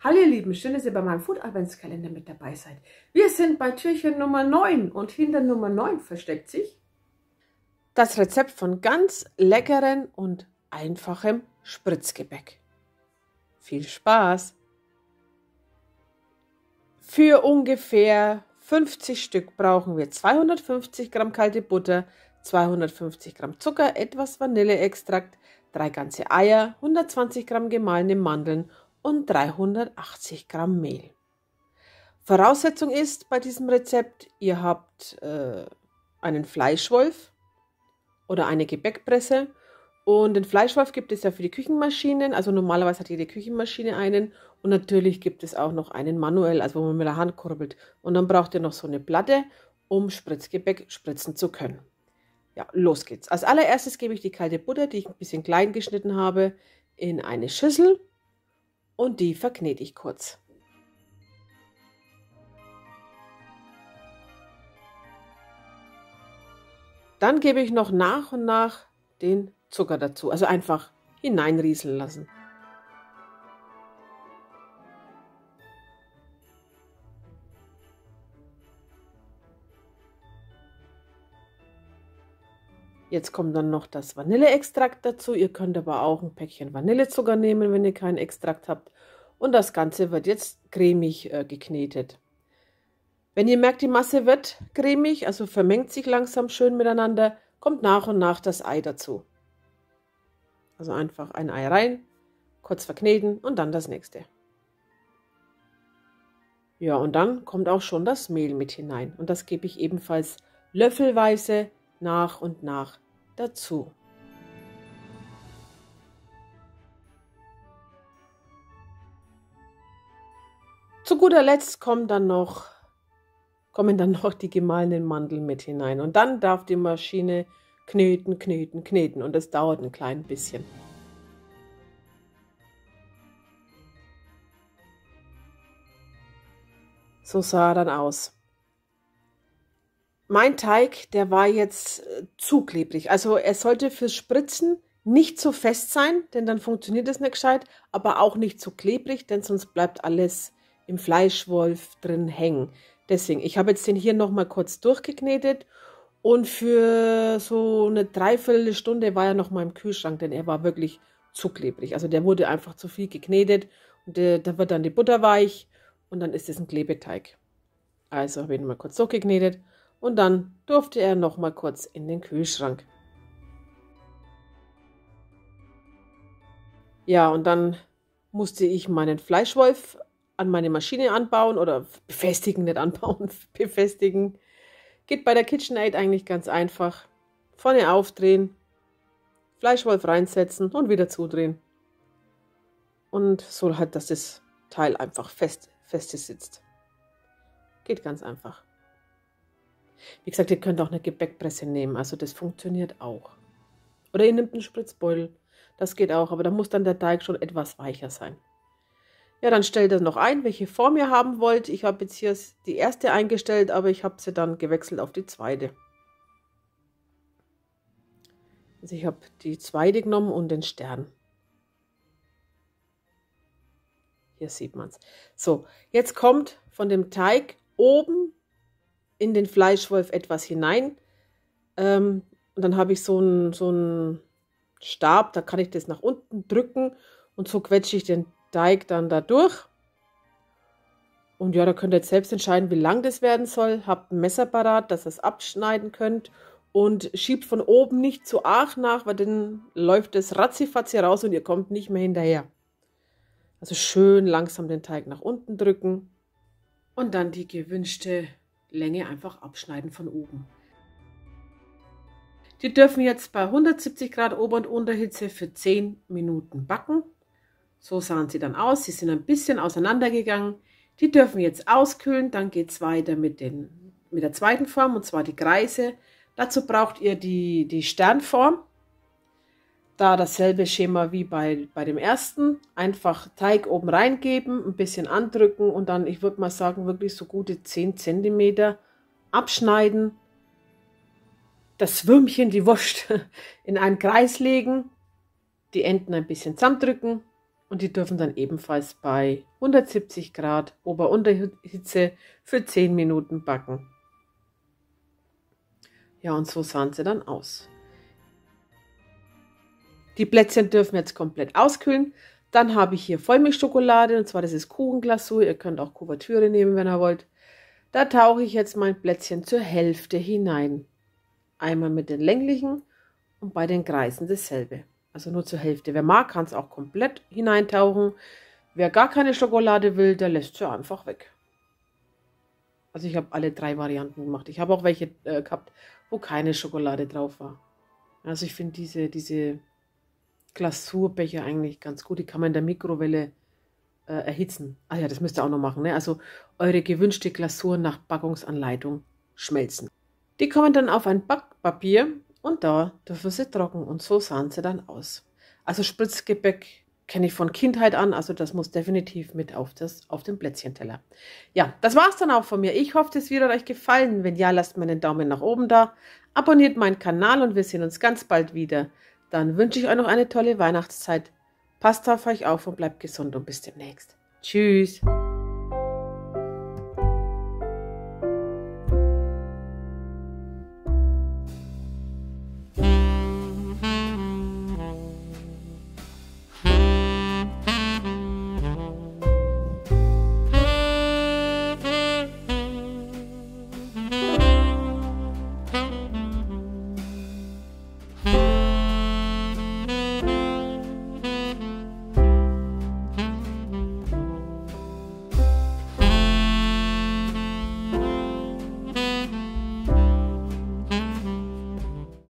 Hallo ihr Lieben, schön, dass ihr bei meinem Food Adventskalender mit dabei seid. Wir sind bei Türchen Nummer 9 und hinter Nummer 9 versteckt sich das Rezept von ganz leckeren und einfachem Spritzgebäck. Viel Spaß! Für ungefähr 50 Stück brauchen wir 250 Gramm kalte Butter, 250 Gramm Zucker, etwas Vanilleextrakt, 3 ganze Eier, 120 Gramm gemahlene Mandeln und 380 Gramm Mehl. Voraussetzung ist bei diesem Rezept, ihr habt einen Fleischwolf oder eine Gebäckpresse. Und den Fleischwolf gibt es ja für die Küchenmaschinen, also normalerweise hat jede Küchenmaschine einen. Und natürlich gibt es auch noch einen manuell, also wo man mit der Hand kurbelt. Und dann braucht ihr noch so eine Platte, um Spritzgebäck spritzen zu können. Ja, los geht's. Als allererstes gebe ich die kalte Butter, die ich ein bisschen klein geschnitten habe, in eine Schüssel und die verknete ich kurz. Dann gebe ich noch nach und nach den Zucker dazu, also einfach hineinrieseln lassen. Jetzt kommt dann noch das Vanilleextrakt dazu. Ihr könnt aber auch ein Päckchen Vanillezucker nehmen, wenn ihr keinen Extrakt habt. Und das Ganze wird jetzt cremig geknetet. Wenn ihr merkt, die Masse wird cremig, also vermengt sich langsam schön miteinander, kommt nach und nach das Ei dazu. Also einfach ein Ei rein, kurz verkneten und dann das nächste. Ja, und dann kommt auch schon das Mehl mit hinein. Und das gebe ich ebenfalls löffelweise nach und nach dazu. Zu guter Letzt kommen dann noch die gemahlenen Mandeln mit hinein. Und dann darf die Maschine kneten, kneten, kneten. Und das dauert ein klein bisschen. So sah er dann aus. Mein Teig, der war jetzt zu klebrig. Also er sollte fürs Spritzen nicht so fest sein, denn dann funktioniert es nicht gescheit, aber auch nicht so klebrig, denn sonst bleibt alles im Fleischwolf drin hängen. Deswegen, ich habe jetzt den hier nochmal kurz durchgeknetet und für so eine Dreiviertelstunde war er nochmal im Kühlschrank, denn er war wirklich zu klebrig. Also der wurde einfach zu viel geknetet und da wird dann die Butter weich und dann ist es ein Klebeteig. Also habe ich ihn mal kurz durchgeknetet. Und dann durfte er noch mal kurz in den Kühlschrank. Ja, und dann musste ich meinen Fleischwolf an meine Maschine anbauen oder befestigen, nicht anbauen, befestigen. Geht bei der KitchenAid eigentlich ganz einfach. Vorne aufdrehen, Fleischwolf reinsetzen und wieder zudrehen. Und so halt, dass das Teil einfach fest sitzt. Geht ganz einfach. Wie gesagt, ihr könnt auch eine Gebäckpresse nehmen, also das funktioniert auch. Oder ihr nehmt einen Spritzbeutel, das geht auch, aber da muss dann der Teig schon etwas weicher sein. Ja, dann stellt ihr noch ein, welche Form ihr haben wollt. Ich habe jetzt hier die erste eingestellt, aber ich habe sie dann gewechselt auf die zweite. Also ich habe die zweite genommen und den Stern. Hier sieht man es. So, jetzt kommt von dem Teig oben in den Fleischwolf etwas hinein. Und dann habe ich so einen Stab, da kann ich das nach unten drücken und so quetsche ich den Teig dann da durch. Und ja, da könnt ihr jetzt selbst entscheiden, wie lang das werden soll. Habt ein Messer parat, dass ihr es abschneiden könnt und schiebt von oben nicht zu arg nach, weil dann läuft es ratzifatzi raus und ihr kommt nicht mehr hinterher. Also schön langsam den Teig nach unten drücken und dann die gewünschte Länge einfach abschneiden von oben. Die dürfen jetzt bei 170 Grad Ober- und Unterhitze für 10 Minuten backen. So sahen sie dann aus. Sie sind ein bisschen auseinandergegangen. Die dürfen jetzt auskühlen. Dann geht es weiter mit der zweiten Form, und zwar die Kreise. Dazu braucht ihr die Sternform. Da dasselbe Schema wie bei dem ersten. Einfach Teig oben reingeben, ein bisschen andrücken und dann, ich würde mal sagen, wirklich so gute 10 cm abschneiden. Das Würmchen, die Wurst, in einen Kreis legen, die Enden ein bisschen zusammendrücken Und die dürfen dann ebenfalls bei 170 Grad Ober-Unterhitze für 10 Minuten backen. Ja, und so sahen sie dann aus. Die Plätzchen dürfen jetzt komplett auskühlen. Dann habe ich hier Vollmilchschokolade, und zwar das ist Kuchenglasur. Ihr könnt auch Kuvertüre nehmen, wenn ihr wollt. Da tauche ich jetzt mein Plätzchen zur Hälfte hinein. Einmal mit den länglichen und bei den Kreisen dasselbe. Also nur zur Hälfte. Wer mag, kann es auch komplett hineintauchen. Wer gar keine Schokolade will, der lässt sie einfach weg. Also ich habe alle 3 Varianten gemacht. Ich habe auch welche gehabt, wo keine Schokolade drauf war. Also ich finde diese Glasurbecher eigentlich ganz gut. Die kann man in der Mikrowelle erhitzen. Ah ja, das müsst ihr auch noch machen. Ne? Also eure gewünschte Glasur nach Backungsanleitung schmelzen. Die kommen dann auf ein Backpapier und da dürfen sie trocken. Und so sahen sie dann aus. Also Spritzgebäck kenne ich von Kindheit an. Also das muss definitiv mit auf den Plätzchenteller. Ja, das war's dann auch von mir. Ich hoffe, das wird euch gefallen. Wenn ja, lasst mir einen Daumen nach oben da. Abonniert meinen Kanal und wir sehen uns ganz bald wieder. Dann wünsche ich euch noch eine tolle Weihnachtszeit. Passt auf euch auf und bleibt gesund und bis demnächst. Tschüss.